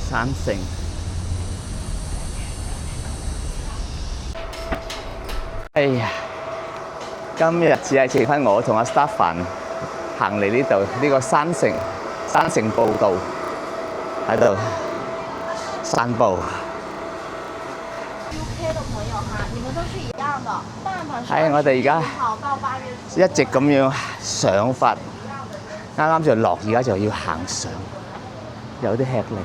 山城。哎呀，今日只係剩翻我同阿 Stephen 行嚟呢度呢個山城步道喺度散步。UK 的朋友哈，你們都是一樣的。但凡是係我哋而家號到8月一直咁樣上法，啱啱就落，而家就要行上，有啲吃力。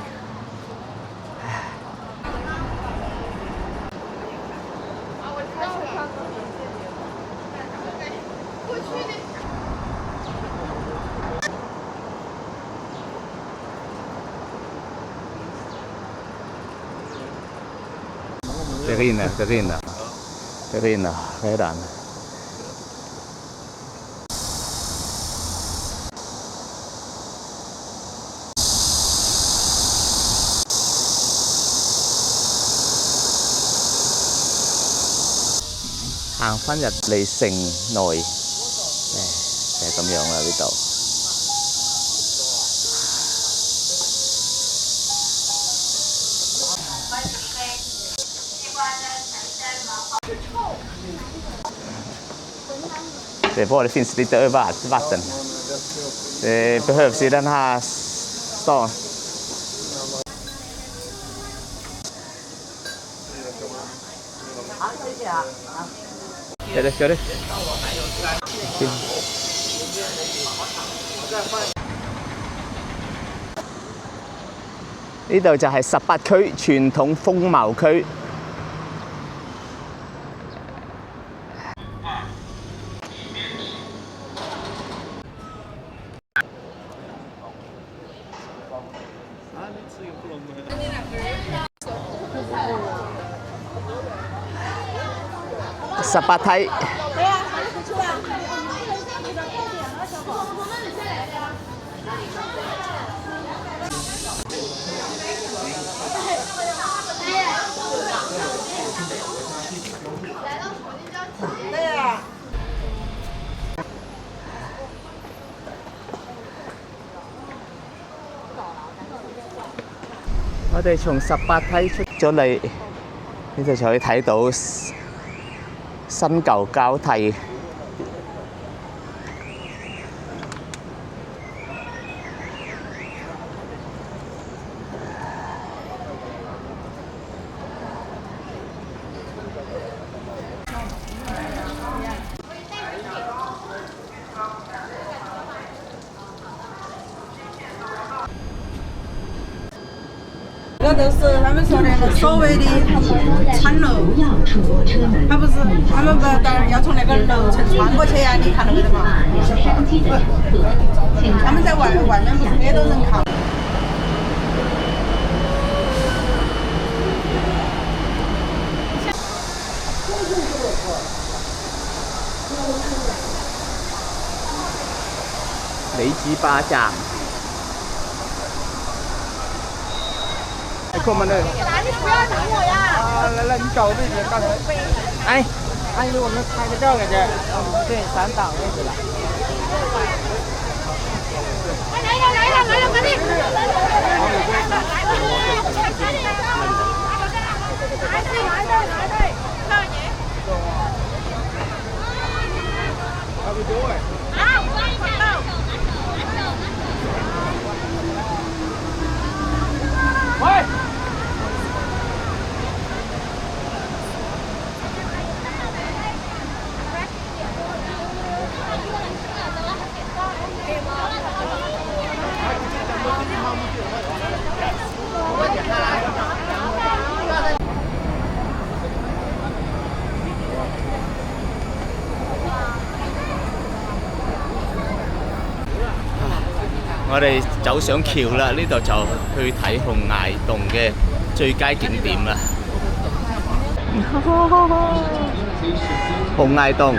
Kering na, kering na. Kering na, kailan. Hàng 翻入嚟城內，就係咁樣啦呢度。Bevor det finns lite överallt vatten. Det behövs i den här stan. Kör du.呢度就係18區傳統風貌區。18梯。我哋從18梯出咗嚟，呢度就可以睇到新舊交替。这都是他们说的所谓的产楼，他不是他们不要从那个楼层穿过去呀、你看到没得嘛？他们在外面不是很多人看。李子巴站。过门的。你不要等我呀！来，你找位置，刚才。哎，阿姨，我们拍个照给这。对，3档位置了。来了，快点！来，上爷。差不多哎。啊，快到！喂。我哋走上橋啦，呢度就去睇紅崖洞嘅最佳景點啦。紅崖洞。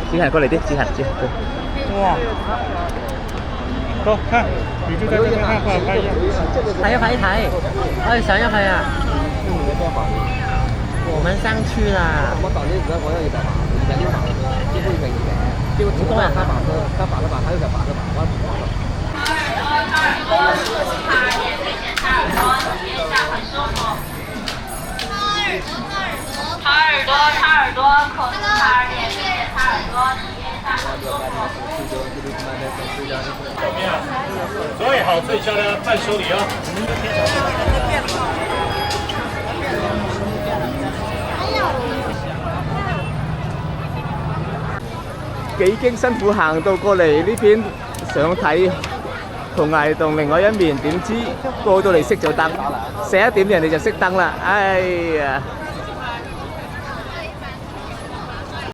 子恒過嚟啲，子恒。哇！走，看，你就在这边看，快拍一下。睇，我哋上一去啊。我們上去啦。其實撩埋都會明嘅，撩好多人得白得白，睇到就白得白，我唔白。擦耳朵，口子擦耳点，并且擦耳朵，体验一下很舒服。最好最漂亮，伴手礼哦。幾經辛苦行到過嚟呢邊想睇紅崖洞另外一面，點知過到嚟熄咗燈，11點人哋就熄燈啦，哎呀〜